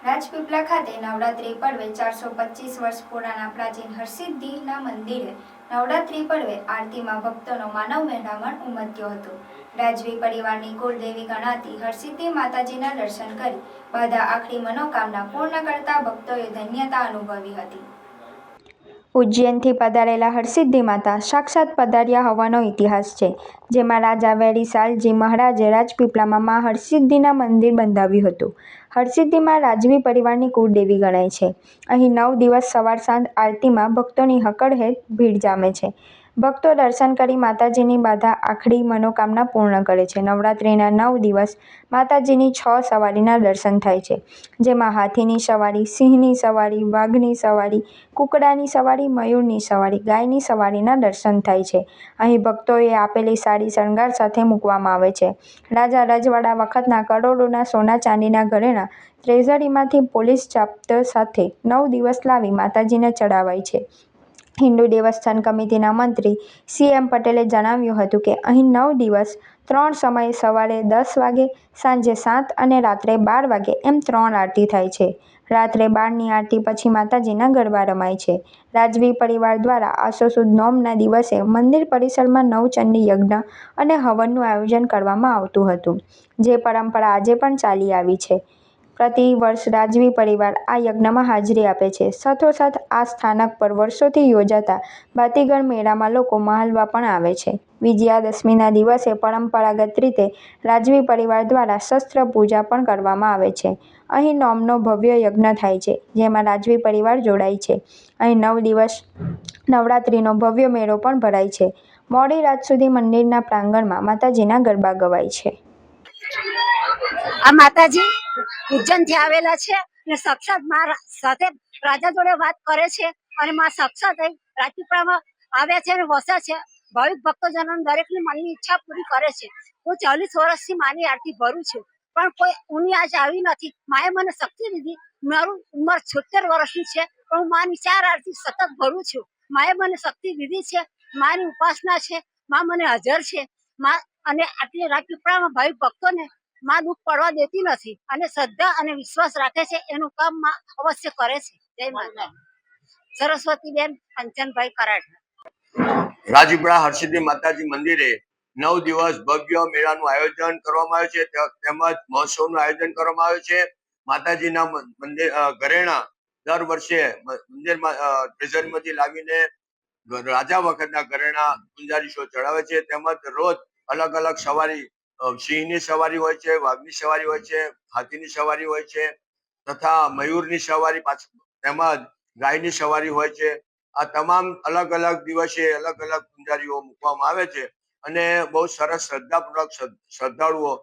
રાજપીપળા ખાતે નવરાત્રી પર્વે 425 વર્ષ પુરાના પ્રાચીન હરસિદ્ધિના મંદિરે નવરાત્રી પર્વે આરતીમાં ભક્તોનો માનવ મહેરામણ ઉમટ્યો હતો। રાજવી પરિવારની કુળદેવી ગણાતી હરસિદ્ધિ માતાજીના દર્શન કરી બધા આખરી મનોકામના પૂર્ણ કરતા ભક્તોએ ધન્યતા અનુભવી હતી। ઉજ્જૈનથી પધારેલા હરસિદ્ધિ માતા સાક્ષાત પધાર્યા હોવાનો ઇતિહાસ છે, જેમાં રાજા વેરીસાલજી મહારાજે રાજપીપળામાં મા હરસિદ્ધિના મંદિર બંધાવ્યું હતું। હરસિદ્ધિમાં રાજવી પરિવારની કુળદેવી ગણાય છે। અહીં 9 દિવસ સવાર સાંજ આરતીમાં ભક્તોની હકડહેટ ભીડ જામે છે। ભક્તો દર્શન કરી માતાજીની બાધા આખરી મનોકામના પૂર્ણ કરે છે। નવરાત્રિના 9 દિવસ માતાજીની 6 સવારીના દર્શન થાય છે, જેમાં હાથીની સવારી, સિંહની સવારી, વાઘની સવારી, કુકડાની સવારી, મયુરની સવારી, ગાયની સવારીના દર્શન થાય છે। અહીં ભક્તોએ આપેલી સાડી શણગાર સાથે મૂકવામાં આવે છે। રાજા રજવાડા વખતના કરોડોના સોના ચાંદીના ઘરેણાં ટ્રેઝરીમાંથી પોલીસ જપ્ત સાથે 9 દિવસ લાવી માતાજીને ચડાવાય છે। હિન્દુ દેવસ્થાન કમિટીના મંત્રી CM પટેલે જણાવ્યું હતું કે અહીં 9 દિવસ 3 સમયે સવારે 10 વાગે, સાંજે 7 અને રાત્રે 12 વાગે એમ 3 આરતી થાય છે। રાત્રે 12ની આરતી પછી માતાજીના ગરબા રમાય છે। રાજવી પરિવાર દ્વારા આસો સુદ નોમના દિવસે મંદિર પરિસરમાં નવચંડી યજ્ઞ અને હવનનું આયોજન કરવામાં આવતું હતું, જે પરંપરા આજે પણ ચાલી આવી છે। પ્રતિ વર્ષ રાજવી પરિવાર આ યજ્ઞમાં હાજરી આપે છે। સાથોસાથ આ સ્થાનક પર વર્ષોથી યોજાતા બાતીગર મેળામાં લોકો મહાલવા પણ આવે છે। વિજયાદશમીના દિવસે પરંપરાગત રીતે રાજવી પરિવાર દ્વારા શસ્ત્ર પૂજા પણ કરવામાં આવે છે। અહીં નોમનો ભવ્ય યજ્ઞ થાય છે, જેમાં રાજવી પરિવાર જોડાય છે। અહીં 9 દિવસ નવરાત્રિનો ભવ્ય મેળો પણ ભરાય છે। મોડી રાત સુધી મંદિરના પ્રાંગણમાં માતાજીના ગરબા ગવાય છે। આ માતાજી ઉજ્જૈનથી આવેલા છે અને સાક્ષાત માં સાથે રાજા જોડે વાત કરે છે અને માં સાક્ષાત રાજપીપળામાં આવ્યા છે અને વસ્યા છે। ભાવિક ભક્તજનો દરેકની મનની ઈચ્છા પૂરી કરે છે। હું 40 વર્ષથી માની આરતી ભરું છું, પણ કોઈ ઊની આજ આવી નથી। માએ મને શક્તિ દીધી। મારું ઉંમર 76 વર્ષની છે, પણ હું માની 4 આરતી સતત ભરું છું। માએ મને શક્તિ દીધી છે। માની ઉપાસના છે। માં મને હાજર છે। માં અને આટલી રાજપીપળામાં ભાવિક ભક્તોને માં દુઃખ પડવા દેતી નથી અને શ્રદ્ધા અને વિશ્વાસ રાખે છે, એનું કામ માં અવશ્ય કરે છે। જય માતા। સરસ્વતીબેન કંચનભાઈ કરાડ। રાજપીપળા હરસિદ્ધિ માતાજી મંદિરે 9 દિવસ ભવ્ય મેળાનું આયોજન કરવામાં આવે છે, તેમજ મહોત્સવનું આયોજન કરવામાં આવે છે। માતાજીના મંદિર ઘરેણા દર વર્ષે મંદિરમાં ટ્રેઝરીમાંથી લાવીને રાજા વખતના ઘરેણા ગુંજારીશો ચડાવે છે। તેમજ રોજ અલગ અલગ સવારી, સિંહની સવારી હોય છે, વાઘની સવારી હોય છે, હાથીની સવારી હોય છે તથા મયુરની સવારી તેમજ ગાયની સવારી હોય છે। આ તમામ અલગ અલગ દિવસે અલગ અલગ પૂંજારીઓ મૂકવામાં આવે છે અને બહુ સરસ શ્રદ્ધાપૂર્વક શ્રદ્ધાળુઓ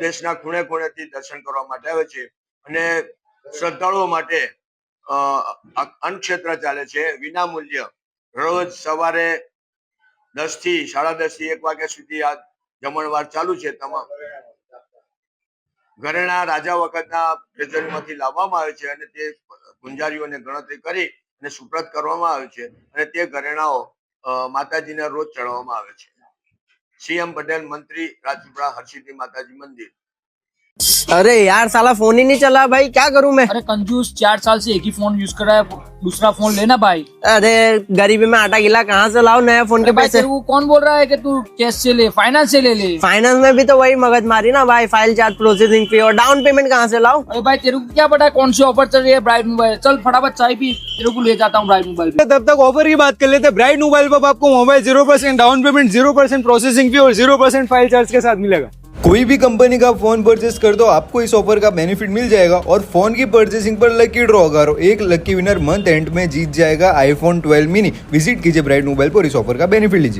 દેશના ખૂણે ખૂણેથી દર્શન કરવા માટે આવે છે અને શ્રદ્ધાળુઓ માટે અન્નક્ષેત્ર ચાલે છે વિના મૂલ્ય। રોજ સવારે 10 થી 10:30 થી 1 વાગ્યા સુધી આ જમણવાર ચાલુ છે। તમામ ઘરેણા રાજા વખતના ટ્રેઝરીમાંથી લાવવામાં આવે છે અને તે પૂંજારીઓને ગણતરી કરી અને સુપ્રત કરવામાં આવે છે અને તે ઘરેણાઓ માતાજીને રોજ ચડાવવામાં આવે છે। CM પટેલ, મંત્રી, રાજપીપળા હરસિદ્ધિ માતાજી મંदिर। अरे यार साला फोन ही नहीं चला भाई, क्या करूं मैं? अरे कंजूस 4 साल से एक ही फोन यूज कर रहा है, दूसरा फोन लेना भाई। अरे गरीबी में आटा गिला कहाँ से लाऊं नया फोन के पैसे? तेरे को कौन बोल रहा है कि तू कैश से ले, फाइनेंस से ले ले। फाइनेंस में भी तो वही मगज मारी ना भाई, फाइल चार्ज, प्रोसेसिंग फी और डाउन पेमेंट कहाँ से लाऊं? अरे भाई तेरे को क्या पता है कौन सी ऑफर चल रही है ब्राइट मोबाइल। चल फटाफट चाय पी, तेरे को ले जाता हूँ ब्राइट मोबाइल पे। तब तक ऑफर की बात कर लेते हैं। ब्राइट मोबाइल पर आपको mobile 0% down payment, 0% processing fee और 0% फाइल चार्ज के साथ मिलेगा। कोई भी कंपनी का फोन परचेस कर दो, आपको इस ऑफर का बेनिफिट मिल जाएगा और फोन की परचेसिंग पर लकी ड्रॉ करो, एक लकी विनर मंथ एंड में जीत जाएगा iPhone 12 मिनी। विजिट कीजिए ब्राइट मोबाइल पर, इस ऑफर का बेनिफिट लीजिए।